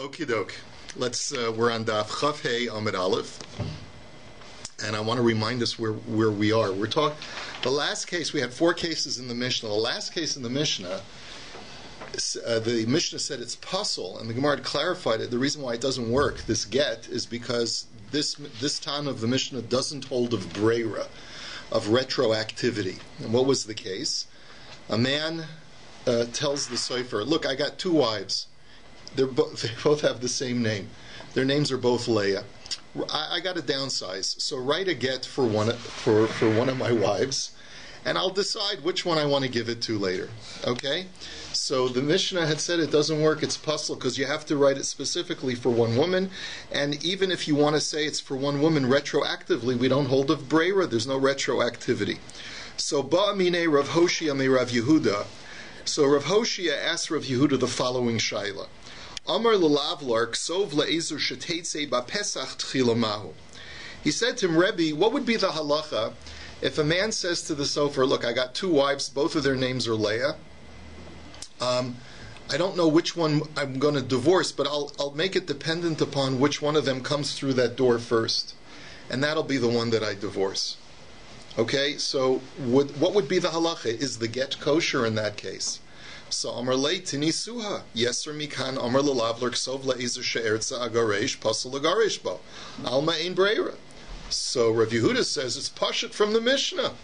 Okie doke. We're on DAF Chaf Hey Amid Aleph, and I want to remind us where we are. The last case, we had 4 cases in the Mishnah. The last case in the Mishnah, the Mishnah said it's puzzle, and the Gemara had clarified it. The reason why it doesn't work, this get, is because this time of the Mishnah doesn't hold of breira, of retroactivity. And what was the case? A man tells the Sofer, look, I got 2 wives. They both have the same name. Their names are both Leah. I got to downsize, so write a get for one of my wives, and I'll decide which one I want to give it to later. Okay? So the Mishnah had said it doesn't work, it's puzzle, because you have to write it specifically for one woman, and even if you want to say it's for one woman retroactively, we don't hold of breira, there's no retroactivity. So Ba'amine Rav Hoshia me Rav Yehuda. So Rav Hoshia asked Rav Yehuda the following shaila. Amar l'lavlar ksov le'ezer sheteitze ba'pesach tchilamahu. He said to him, Rabbi, what would be the halacha if a man says to the sofer, look, I got 2 wives, both of their names are Leah. I don't know which one I'm going to divorce, but I'll make it dependent upon which one of them comes through that door first. And that'll be the one that I divorce. Okay, so what would be the halacha? Is the get kosher in that case? So Amar lei tinisuha yeser mikan Amar lelavler ksov le'izer she'ertza agaresh pasal agaresh bo alma ein breira. So Rav Yehuda says it's pashut from the Mishnah.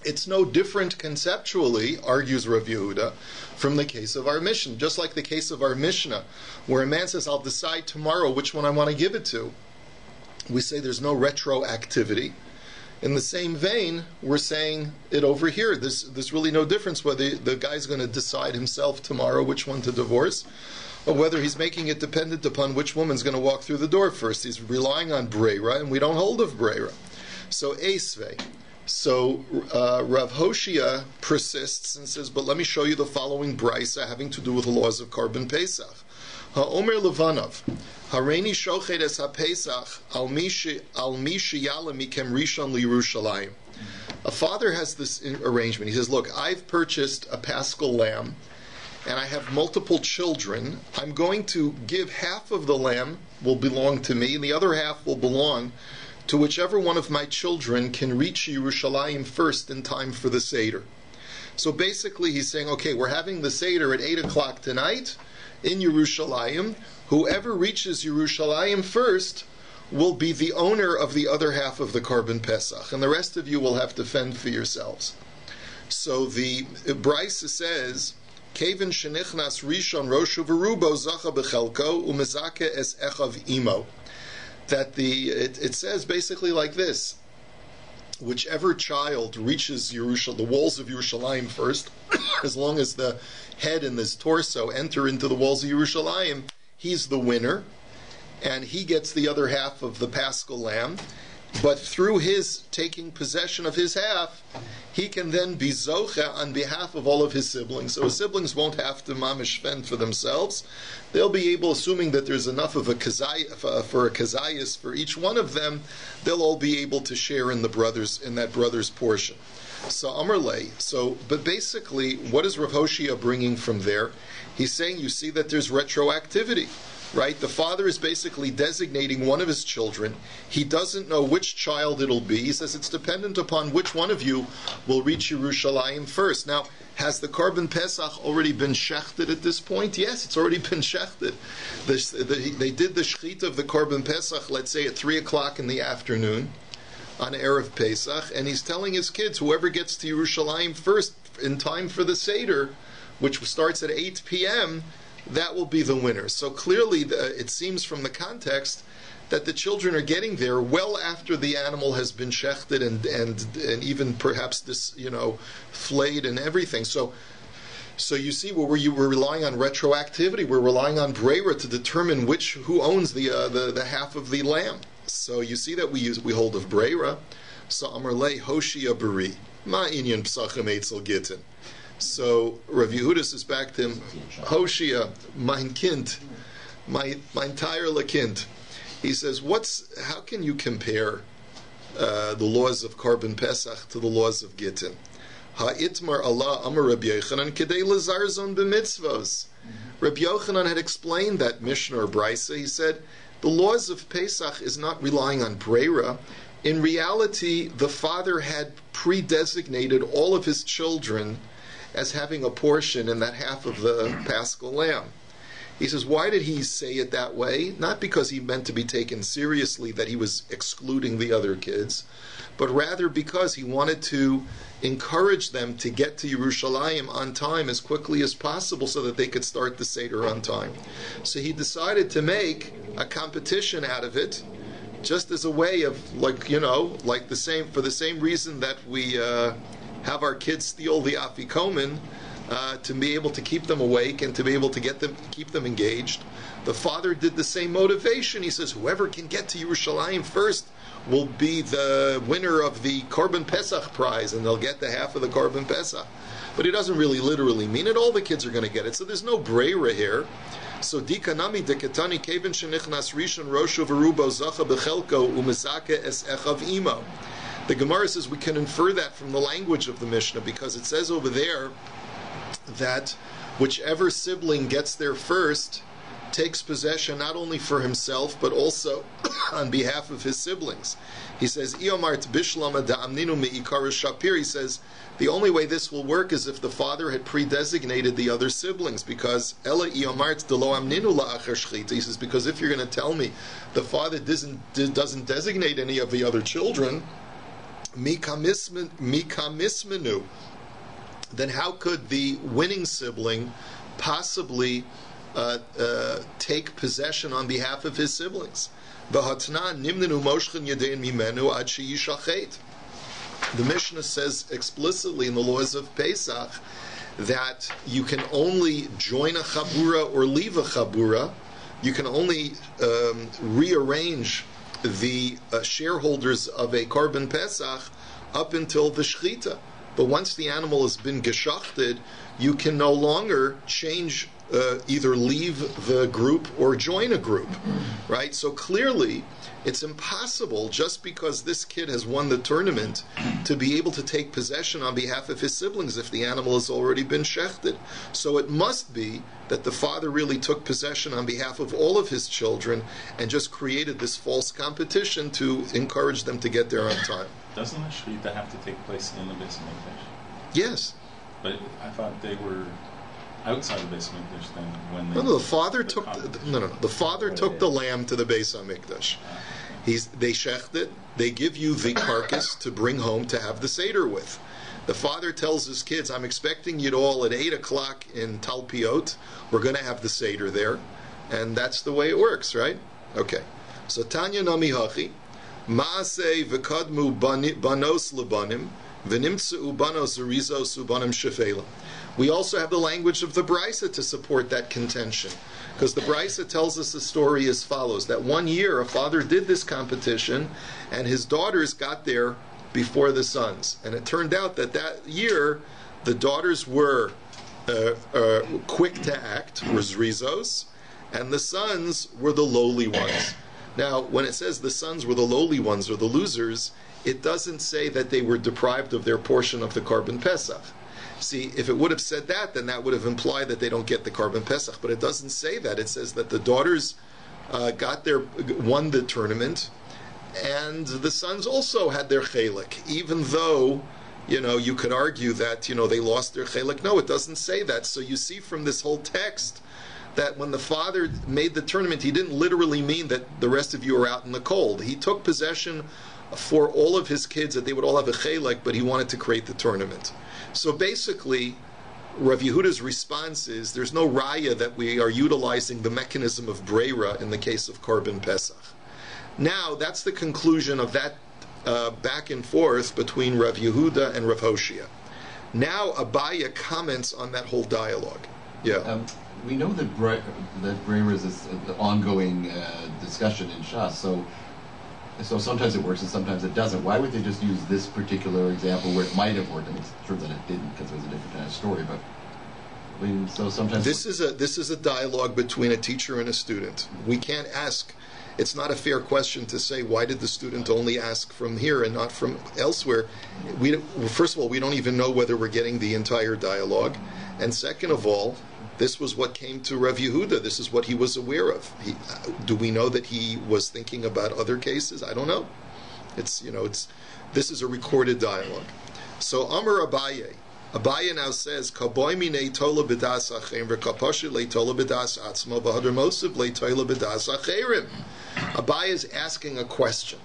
It's no different conceptually, argues Rav Yehuda, from the case of our Mishnah. Just like the case of our Mishnah, where a man says, I'll decide tomorrow which one I want to give it to. We say there's no retroactivity. In the same vein, we're saying it over here. There's really no difference whether the guy's going to decide himself tomorrow which one to divorce, or whether he's making it dependent upon which woman's going to walk through the door first. He's relying on breira, and we don't hold of breira. So Esvei. So Rav Hoshia persists and says, but let me show you the following brisa having to do with the laws of Korban Pesach. Ha'omer Levanov, Hareini shochet es ha-Pesach al mi sheyala mikem rishon liYerushalayim. A father has this arrangement. He says, look, I've purchased a paschal lamb, and I have multiple children. I'm going to give half of the lamb will belong to me, and the other half will belong to whichever one of my children can reach Yerushalayim first in time for the Seder. So basically he's saying, okay, we're having the Seder at 8 o'clock tonight in Yerushalayim. Whoever reaches Yerushalayim first will be the owner of the other half of the Korban Pesach, and the rest of you will have to fend for yourselves. So the Brisa says, Kevin shenichnas rishon roshu v'rubo zacha b'chelko umezake es echav imo. That it says basically like this: whichever child reaches the walls of Yerushalayim first, as long as the head and his torso enter into the walls of Yerushalayim, he's the winner, and he gets the other half of the paschal lamb. But through his taking possession of his half, he can then be zocha on behalf of all of his siblings. So his siblings won't have to mamish fend for themselves. They'll be able, assuming that there's enough of a kazayas for each one of them, they'll all be able to share in that brother's portion. So Amar lei. But basically, what is Rav Hoshia bringing from there? He's saying, you see that there's retroactivity. Right? The father is basically designating one of his children. He doesn't know which child it'll be. He says it's dependent upon which one of you will reach Yerushalayim first. Now, has the Korban Pesach already been shechted at this point? Yes, it's already been shechted. They did the shechita of the Korban Pesach, let's say at 3 o'clock in the afternoon on Erev Pesach, and he's telling his kids, whoever gets to Yerushalayim first in time for the Seder, which starts at 8 p.m., that will be the winner. So clearly, it seems from the context that the children are getting there well after the animal has been shechted and even perhaps flayed and everything. So you see, we're relying on retroactivity. We're relying on breira to determine who owns the half of the lamb. So you see that we hold of breira. So Amar lei Hoshia beri ma inyan psachim eitzel gittin. So Rav Yehuda says back to him, Hoshia, mein Kind, mein Teierle Kind. He says, how can you compare the laws of Korban Pesach to the laws of Gittin? Ha'itmar Allah Amar Rabbi Yochanan kedei lezarzon b'mitzvos. Rabbi Yochanan had explained that Mishnah or Brisa. He said, the laws of Pesach is not relying on Breira. In reality, the father had pre-designated all of his children as having a portion in that half of the Paschal lamb. He says, why did he say it that way? Not because he meant to be taken seriously, that he was excluding the other kids, but rather because he wanted to encourage them to get to Yerushalayim on time as quickly as possible so that they could start the Seder on time. So he decided to make a competition out of it, just as a way of, for the same reason that we have our kids steal the afikomen, to be able to keep them awake and to be able to keep them engaged. The father did the same motivation. He says, whoever can get to Yerushalayim first will be the winner of the Korban Pesach prize, and they'll get the half of the Korban Pesach. But he doesn't really literally mean it. All the kids are going to get it. So there's no breira here. So dikanami dekatani kevin shenichnas rishon roshu v'rubo zacha bechelko umezake es echav imo. The Gemara says we can infer that from the language of the Mishnah, because it says over there that whichever sibling gets there first takes possession not only for himself but also on behalf of his siblings. He says, Iomart bishlama da'amninu me'ikar shapir. He says the only way this will work is if the father had pre-designated the other siblings, because Ella Iomart delo amninu la'achar shchita. He says, because if you're going to tell me the father doesn't designate any of the other children, mikamismenu, then how could the winning sibling possibly take possession on behalf of his siblings? The Mishnah says explicitly in the laws of Pesach that you can only join a chabura or leave a chabura. You can only rearrange the shareholders of a Korban Pesach up until the Shechita. But once the animal has been geshachted, you can no longer change, either leave the group or join a group, right? So clearly, it's impossible, just because this kid has won the tournament, to be able to take possession on behalf of his siblings if the animal has already been shechted. So it must be that the father really took possession on behalf of all of his children and just created this false competition to encourage them to get there on time. Doesn't the Shechita have to take place in the Beis Hamikdash? Yes. But I thought they were outside the Beis Hamikdash then when they... No, the father took the father took the lamb to the Beis Hamikdash. They shecht it. They give you the carcass to bring home to have the Seder with. The father tells his kids, I'm expecting you all at 8 o'clock in Talpiot. We're going to have the Seder there. And that's the way it works, right? Okay. So Tanya Nami Hachi, Maaseh v'kadmu banos lebanim, v'nimtzeu banos Rizos ubanim shefela. We also have the language of the Brisa to support that contention, because the Brisa tells us the story as follows: that one year a father did this competition, and his daughters got there before the sons. And it turned out that year the daughters were quick to act, was Rizos, and the sons were the lowly ones. Now, when it says the sons were the lowly ones or the losers, it doesn't say that they were deprived of their portion of the Korban Pesach. See, if it would have said that, then that would have implied that they don't get the Korban Pesach. But it doesn't say that. It says that the daughters won the tournament, and the sons also had their chelik, even though, you could argue that, they lost their chelik. No, it doesn't say that. So you see from this whole text that when the father made the tournament, he didn't literally mean that the rest of you are out in the cold. He took possession for all of his kids, that they would all have a chelik, but he wanted to create the tournament. So basically, Rav Yehuda's response is, there's no raya that we are utilizing the mechanism of breira in the case of Korban Pesach. Now, that's the conclusion of that back and forth between Rav Yehuda and Rav Hoshea. Now, Abaya comments on that whole dialogue. Yeah. We know that breira is an ongoing discussion in Shas, so sometimes it works and sometimes it doesn't. Why would they just use this particular example where it might have worked? I mean, it's true that it didn't, because it was a different kind of story, but I mean, so sometimes This is a dialogue between a teacher and a student. We can't ask. It's not a fair question to say, why did the student only ask from here and not from elsewhere? First of all, we don't even know whether we're getting the entire dialogue. And second of all, this was what came to Rav Yehuda. This is what he was aware of. Do we know that he was thinking about other cases? I don't know. This is a recorded dialogue. So Amar Abaye. Abaye now says, "Kaboy minei tola b'das acherim v'kaposhi leitola b'das atzmo v'hadar mosiv leitola b'das acherim." Abaye is asking a question.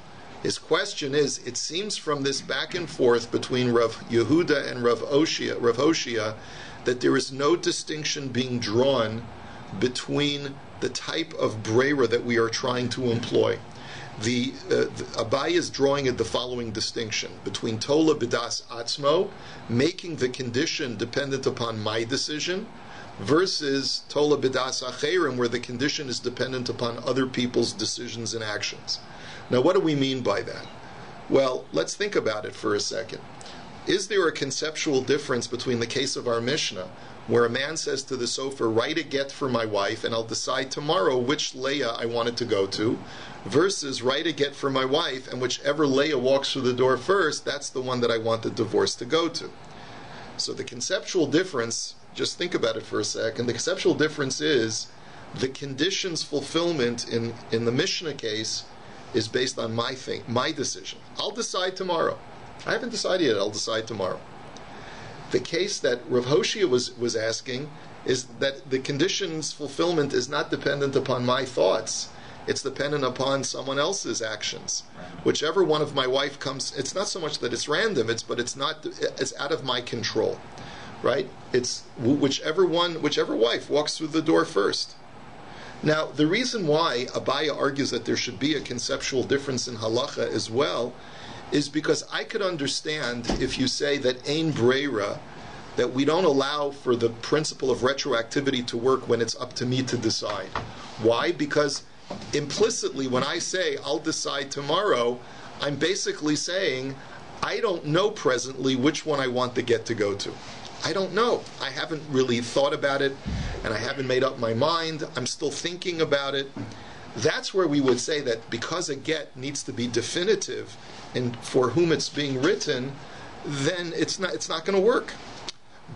His question is: it seems from this back and forth between Rav Yehuda and Rav Hoshea, that there is no distinction being drawn between the type of brera that we are trying to employ. The Abaye is drawing the following distinction between tola b'das atzmo, making the condition dependent upon my decision, versus tola b'das acherim, where the condition is dependent upon other people's decisions and actions. Now, what do we mean by that? Well, let's think about it for a second. Is there a conceptual difference between the case of our Mishnah, where a man says to the sofer, write a get for my wife, and I'll decide tomorrow which Leah I want it to go to, versus write a get for my wife, and whichever Leah walks through the door first, that's the one that I want the divorce to go to. So the conceptual difference, just think about it for a second, the conceptual difference is the conditions fulfillment in the Mishnah case is based on my decision. I'll decide tomorrow. I haven't decided yet, I'll decide tomorrow. The case that Rav Hoshea was asking is that the conditions fulfillment is not dependent upon my thoughts. It's dependent upon someone else's actions. Whichever one of my wife comes, it's not so much that it's random, it's out of my control, right? It's whichever wife walks through the door first. Now, the reason why Abaye argues that there should be a conceptual difference in halacha as well is because I could understand if you say that ein breira, that we don't allow for the principle of retroactivity to work when it's up to me to decide. Why? Because implicitly when I say I'll decide tomorrow, I'm basically saying I don't know presently which one I want the get to go to. I don't know. I haven't really thought about it, and I haven't made up my mind. I'm still thinking about it. That's where we would say that because a get needs to be definitive and for whom it's being written, then it's not going to work.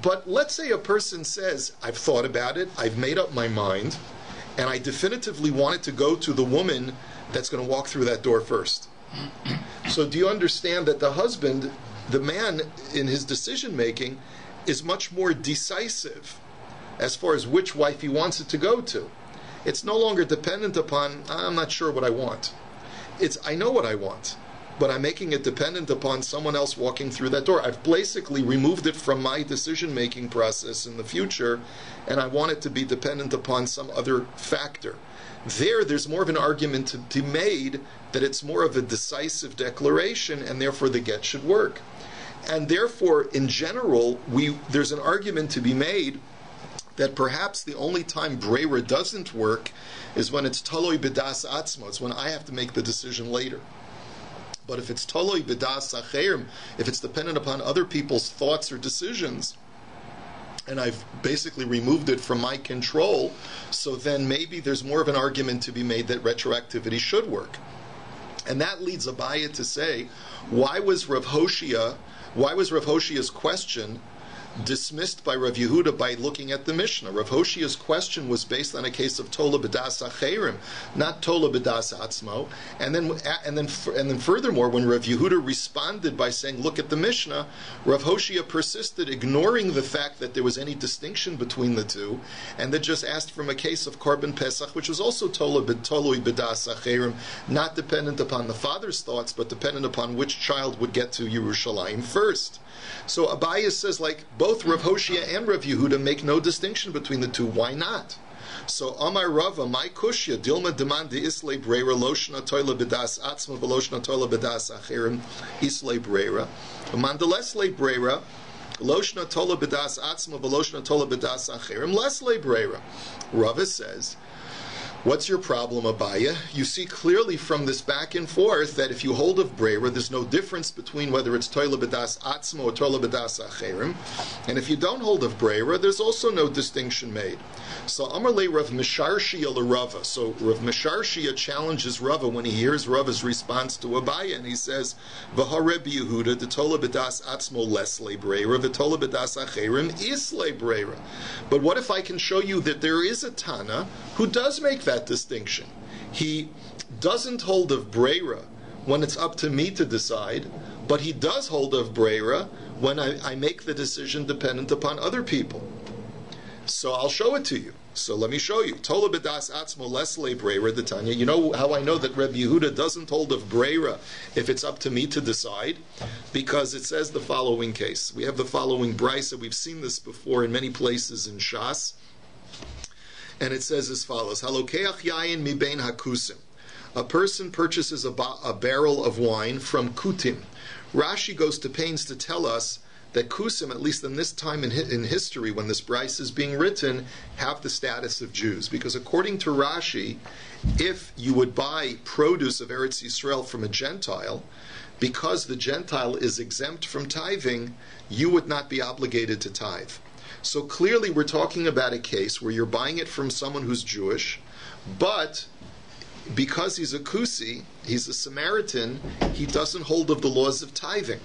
But let's say a person says, I've thought about it, I've made up my mind, and I definitively want it to go to the woman that's going to walk through that door first. So do you understand that the husband, the man in his decision making, is much more decisive as far as which wife he wants it to go to? It's no longer dependent upon, I'm not sure what I want. It's, I know what I want, but I'm making it dependent upon someone else walking through that door. I've basically removed it from my decision-making process in the future, and I want it to be dependent upon some other factor. There's more of an argument to be made that it's more of a decisive declaration, and therefore the get should work. And therefore, in general, there's an argument to be made that perhaps the only time breira doesn't work is when it's taloi b'das atzmo. It's when I have to make the decision later. But if it's taloi b'das acherim, if it's dependent upon other people's thoughts or decisions, and I've basically removed it from my control, so then maybe there's more of an argument to be made that retroactivity should work. And that leads Abaye to say, why was Rav Hoshea's question dismissed by Rav Yehuda by looking at the Mishnah? Rav Hoshea's question was based on a case of tola b'das acherim, not tola b'das atzmo. And then furthermore, when Rav Yehuda responded by saying, "Look at the Mishnah," Rav Hoshea persisted, ignoring the fact that there was any distinction between the two, and then just asked from a case of Korban Pesach, which was also toloi b'das acherim, not dependent upon the father's thoughts, but dependent upon which child would get to Yerushalayim first. So Abaye says, like, both Rav Hoshea and Rav Yehuda make no distinction between the two. Why not? So Amar Rava, my kushya, dilma demand de islay breira, loshna toila b'das atzma, v'loshna toila b'das acherim, islay breira. Mandelesle breira, loshna toila b'das atzma, v'loshna toila b'das acherim, leslay breira. Rava says, What's your problem, Abaya? You see clearly from this back and forth that if you hold of Breira, there's no difference between whether it's Toila B'das Atzmo or Toila B'das Acherim. And if you don't hold of Breira, there's also no distinction made. So Amarle Rav Misharshia LeRava. So Rav Misharshia challenges Rava when he hears Rava's response to Abaya, and he says, V'ha Rebbe Yehuda, the Toila B'das Atzmo lesle Breira, v'Toila B'das Acherim isle Breira. But what if I can show you that there is a Tana who does make that distinction? He doesn't hold of Breira when it's up to me to decide, but he does hold of Breira when I make the decision dependent upon other people. So I'll show it to you. So let me show you. Tola b'das atzmo lesle Breira the Tanya. You know how I know that Rebbe Yehuda doesn't hold of Breira if it's up to me to decide? Because it says the following case. We have the following brisa. We've seen this before in many places in Shas. And it says as follows: Halokeach yayin mi bein hakusim. A person purchases a barrel of wine from kutim. Rashi goes to pains to tell us that kusim, at least in this time in history when this brisa is being written, have the status of Jews. Because according to Rashi, if you would buy produce of Eretz Yisrael from a Gentile, because the Gentile is exempt from tithing, you would not be obligated to tithe. So clearly we're talking about a case where you're buying it from someone who's Jewish, but because he's a Kusi, he's a Samaritan, he doesn't hold of the laws of tithing.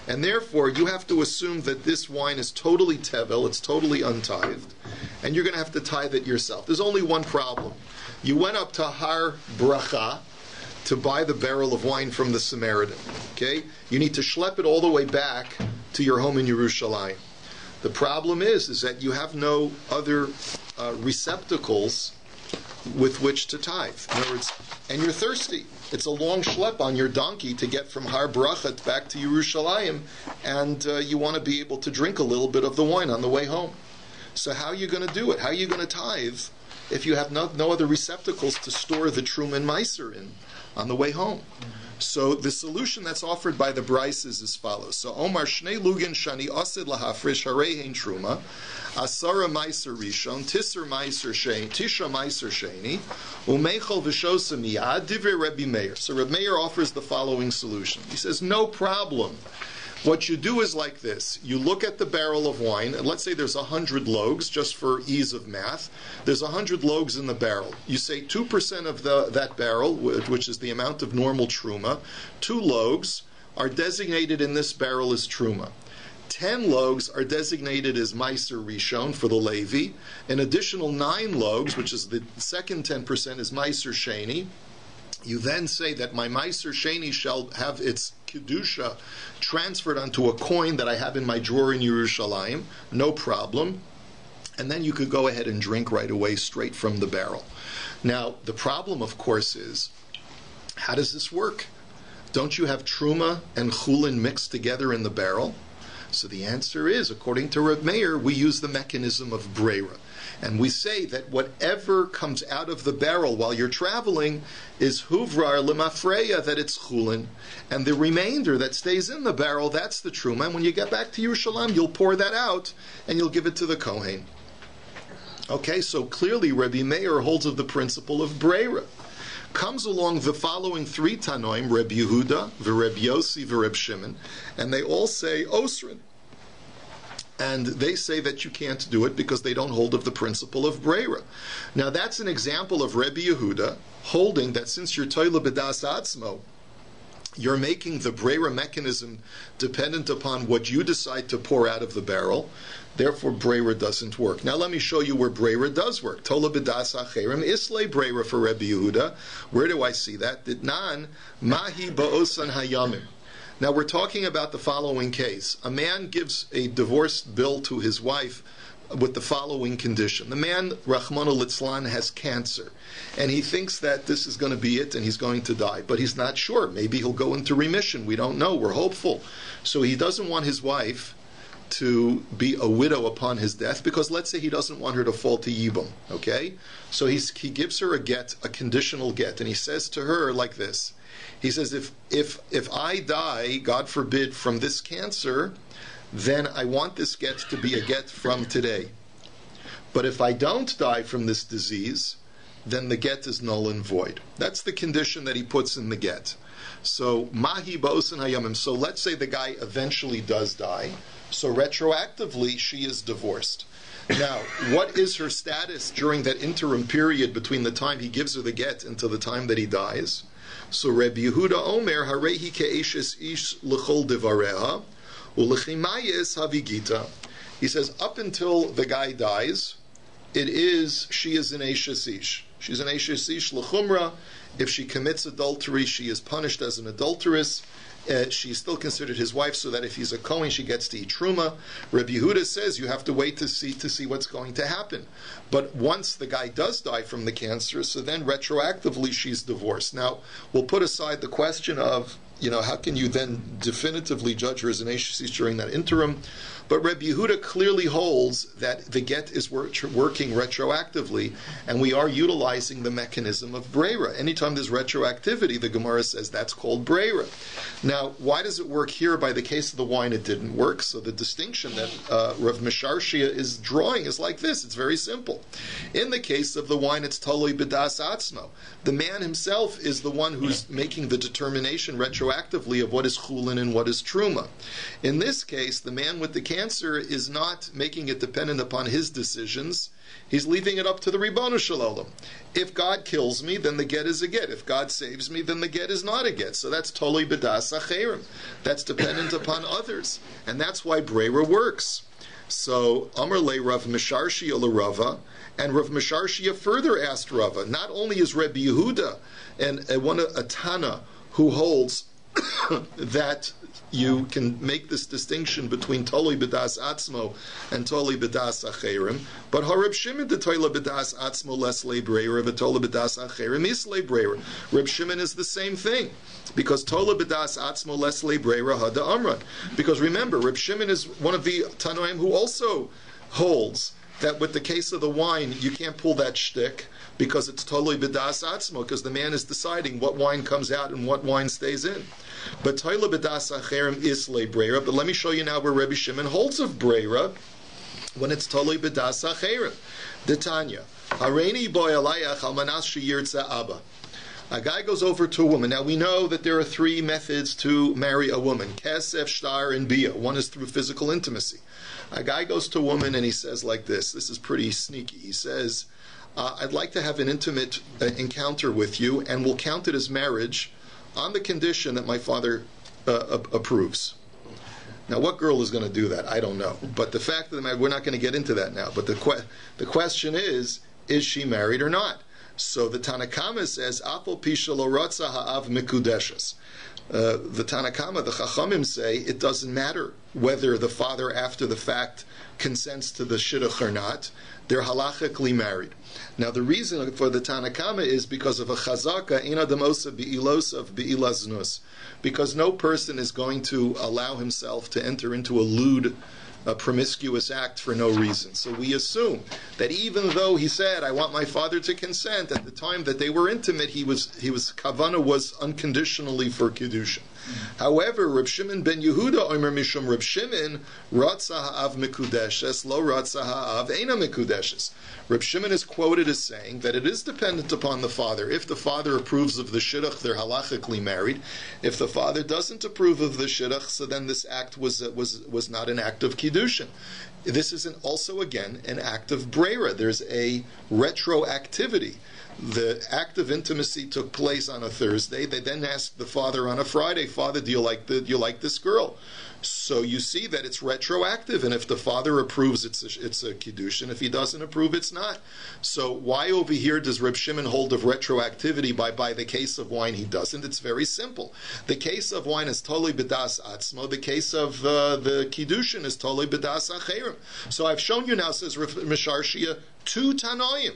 And therefore, you have to assume that this wine is totally tevel, it's totally untithed, and you're going to have to tithe it yourself. There's only one problem. You went up to Har Bracha to buy the barrel of wine from the Samaritan. Okay? You need to schlep it all the way back to your home in Yerushalayim. The problem is that you have no other receptacles with which to tithe. In other words, and you're thirsty. It's a long schlep on your donkey to get from Har Bracha back to Yerushalayim, and you want to be able to drink a little bit of the wine on the way home. So how are you going to do it? How are you going to tithe if you have no other receptacles to store the Trum and Meiser in on the way home? So the solution that's offered by the Bryce is as follows. So Omar Shnei Lugin Shani Asid Lahafrish Harein Truma Asara Meiser Rishon Tisser Meiser Sheni Tisha Meiser Sheni Umechol V'Shosa Miyad Divrei Rebbe Meir. So Rebbe Meir offers the following solution. He says, no problem. What you do is like this. You look at the barrel of wine, and let's say there's 100 logs, just for ease of math. There's 100 logs in the barrel. You say 2% of that barrel, which is the amount of normal truma, 2 logs are designated in this barrel as truma. 10 logs are designated as Meiser Rishon for the Levi. An additional 9 logs, which is the second 10%, is Meiser Sheni. You then say that my Meiser Sheni shall have its Kedusha transferred onto a coin that I have in my drawer in Yerushalayim. No problem. And then you could go ahead and drink right away straight from the barrel. Now, the problem, of course, is how does this work? Don't you have Truma and Chulin mixed together in the barrel? So the answer is, according to Reb Meir, we use the mechanism of Breira. And we say that whatever comes out of the barrel while you're traveling is huvrar lemafreya, that it's chulin. And the remainder that stays in the barrel, that's the truma. And when you get back to Yerushalayim, you'll pour that out and you'll give it to the Kohen. Okay, so clearly Rabbi Meir holds of the principle of Breira. Comes along the following 3 Tanoim, Reb Yehuda, Reb Yossi, Reb Shimon, and they all say Osrin. And they say that you can't do it because they don't hold of the principle of Breira. Now that's an example of Rebbe Yehuda holding that since you're Toila B'das Atzmo, you're making the Breira mechanism dependent upon what you decide to pour out of the barrel. Therefore, Breira doesn't work. Now let me show you where Breira does work. Tola B'das Acherim Islay Breira for Rebbe Yehuda. Where do I see that? Ditnan Mahi Ba'osan Hayamim. Now we're talking about the following case. A man gives a divorce bill to his wife with the following condition. The man, Rachmana Litzlan, has cancer, and he thinks that this is going to be it and he's going to die, but he's not sure. Maybe he'll go into remission. We don't know. We're hopeful. So he doesn't want his wife to be a widow upon his death, because let's say he doesn't want her to fall to Yibum, okay? So he gives her a get, a conditional get, and he says to her like this. He says, if I die, God forbid, from this cancer, then I want this get to be a get from today. But if I don't die from this disease, then the get is null and void. That's the condition that he puts in the get. So mahi ba'osin hayamim. So let's say the guy eventually does die. So retroactively, she is divorced. Now, what is her status during that interim period between the time he gives her the get until the time that he dies? So Rabbi Yehuda Omer, Harehi ke'eshes ish l'chol divareha, u'lechimayes havigita. He says, up until the guy dies, she is an eshes ish. She's an eshes ish l'chumra. If she commits adultery, she is punished as an adulteress. She's still considered his wife, so that if he's a Kohen, she gets to eat truma. Rabbi Yehuda says you have to wait to see what's going to happen. But once the guy does die from the cancer, so then retroactively she's divorced. Now, we'll put aside the question of, how can you then definitively judge her as an eshes ish during that interim? But Rabbi Yehuda clearly holds that the get is working retroactively, and we are utilizing the mechanism of breira. Anytime there's retroactivity, the Gemara says that's called breira. Now, why does it work here? By the case of the wine, it didn't work. So the distinction that Rav Misharshia is drawing is like this. It's very simple. In the case of the wine, it's taloi b'das atzmo. The man himself is the one who's making the determination retroactively of what is chulin and what is truma. In this case, the man with the cancer is not making it dependent upon his decisions. He's leaving it up to the Ribono Shel Olam. If God kills me, then the get is a get. If God saves me, then the get is not a get. So that's toloi b'das acherim. That's dependent upon others. And that's why breira works. So Amar le Rav Misharshia l'Rava, and Rav Misharshia further asked Rava, not only is Rabbi Yehuda and a Tana who holds that you can make this distinction between toloi b'das atzmo and toloi b'das acherim, but Reb Shimon de toloi b'das atzmo les le breira v'toloi b'das acherim is le breira. Reb Shimon is the same thing, because toloi b'das atzmo les le breira hada amran. Because remember, Reb Shimon is one of the Tanoim who also holds that with the case of the wine, you can't pull that shtick because it's toloi b'das atzmo, because the man is deciding what wine comes out and what wine stays in. But toloi b'das acherim is le breira. But let me show you now where Rabbi Shimon holds of breira when it's toloi b'das acherim. Detanya, hareini boy alayach al manas sheyirtza abba. A guy goes over to a woman. Now we know that there are three methods to marry a woman: kesef, shtar, and bia. One is through physical intimacy. A guy goes to a woman and he says like this. This is pretty sneaky. He says, I'd like to have an intimate encounter with you, and we'll count it as marriage on the condition that my father approves. Now, what girl is going to do that? I don't know. But the fact of the matter, we're not going to get into that now. But the question is she married or not? So the Tanakama says, Apol pisha lo ratza ha'av mikudeshes. The Tanakama, the Chachamim say, it doesn't matter whether the father after the fact consents to the shidduch or not. They're halachically married. Now the reason for the Tanakama is because of a chazaka, ein adam osa bi'ilosav bi'ilaznus. Because no person is going to allow himself to enter into a lewd, a promiscuous act for no reason. So we assume that even though he said, I want my father to consent, at the time that they were intimate, Kavana was unconditionally for Kiddushin. However, Reb Shimon ben Yehuda Omer Mishum Reb Shimon Ratza ha'av mikudeshes lo ratza ha'av eina mikudeshes. Reb Shimon is quoted as saying that it is dependent upon the father. If the father approves of the shidduch, they're halachically married. If the father doesn't approve of the shidduch, so then this act was not an act of kiddushin. This is also again an act of breira. There's a retroactivity. The act of intimacy took place on a Thursday. They then asked the father on a Friday, Father, do you like this girl? So you see that it's retroactive, and if the father approves, it's a kiddushin. If he doesn't approve, it's not. So why over here does Reb Shimon hold of retroactivity by the case of wine he doesn't? It's very simple. The case of wine is toloi b'das atzmo. The case of the kiddushin is toloi b'das acherim. So I've shown you now, says Rav Misharshia, two Tanoim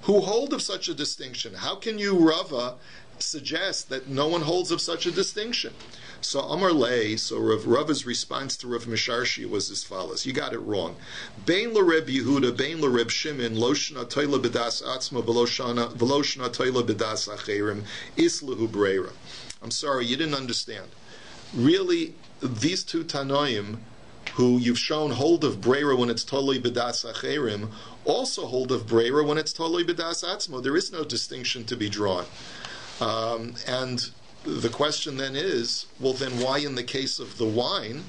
who hold of such a distinction. How can you, Rava, suggest that no one holds of such a distinction? So Amar Lei, so Rava's response to Rav Misharshia was as follows. You got it wrong. Bein l'Reb Yehuda, bein l'Reb Shimon, lo shna toila b'das atzma, v'lo shna toila b'das acherim, islahu breira. I'm sorry, you didn't understand. Really, these two Tanoim who you've shown hold of Breira when it's totally B'das Acherim, also hold of Breira when it's totally B'das Atzmo. There is no distinction to be drawn. And the question then is, well, then why in the case of the wine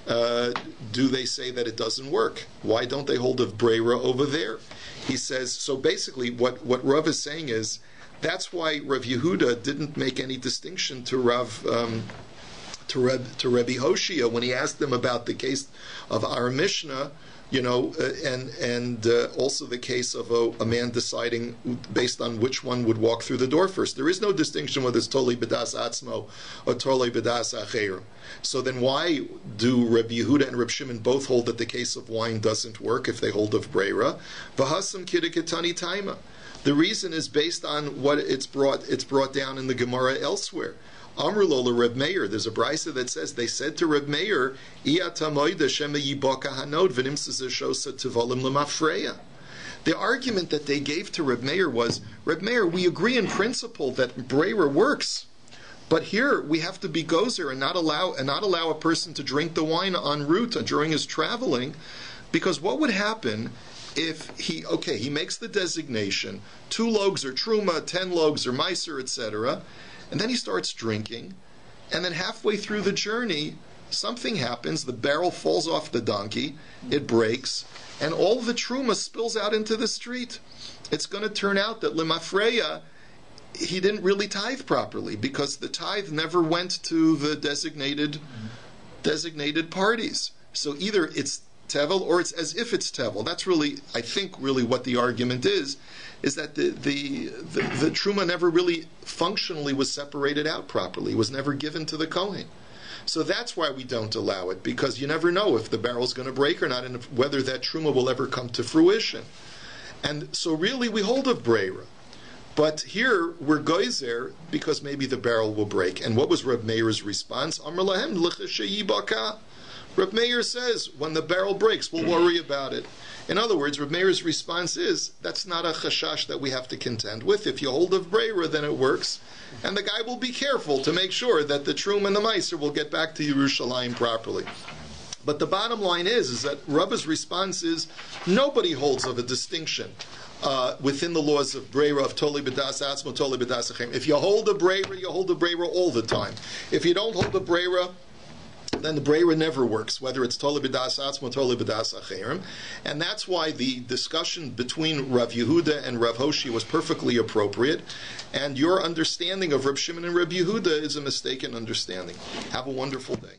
do they say that it doesn't work? Why don't they hold of Breira over there? He says, so basically what Rav is saying is, that's why Rav Yehuda didn't make any distinction to Rabbi Hoshea when he asked them about the case of our Mishnah, and also the case of a man deciding based on which one would walk through the door first. There is no distinction whether it's totally b'das atzmo or totally b'das acher. So then why do Rabbi Yehuda and Reb Shimon both hold that the case of wine doesn't work if they hold of breira? V'hasam kidiketani taima. The reason is based on what it's brought down in the Gemara elsewhere. Amr lo Reb Meir. There's a brisa that says they said to Reb Meir, the argument that they gave to Reb Meir was, Reb Meir, we agree in principle that breira works, but here we have to be gozer and not allow a person to drink the wine en route during his traveling, because what would happen if he makes the designation, 2 logs are truma, 10 logs are meiser, etc., and then he starts drinking, and then halfway through the journey, something happens, the barrel falls off the donkey, it breaks, and all the truma spills out into the street. It's going to turn out that Lemafreya, he didn't really tithe properly, because the tithe never went to the designated parties. So either it's tevel or it's as if it's tevel. That's really, I think, what the argument is that the truma never really functionally was separated out properly. It was never given to the Kohen. So that's why we don't allow it, because you never know if the barrel's going to break or not, and whether that truma will ever come to fruition. And so really we hold of breira. But here we're goizer because maybe the barrel will break. And what was Reb Meir's response? Amar lahem l'chasheyi baka. Reb Meir says, when the barrel breaks, we'll worry about it. In other words, Reb Meir's response is, that's not a chashash that we have to contend with. If you hold of breira, then it works. And the guy will be careful to make sure that the trum and the meiser will get back to Yerushalayim properly. But the bottom line is that Rabbi's response is, nobody holds of a distinction within the laws of breira, of toli b'das atzmo, toli b'das achem. If you hold a breira, you hold a breira all the time. If you don't hold a breira, then the breira never works, whether it's toli b'das atzmo, toli b'das acherim. And that's why the discussion between Rav Yehuda and Rav Hoshea was perfectly appropriate. And your understanding of Reb Shimon and Reb Yehuda is a mistaken understanding. Have a wonderful day.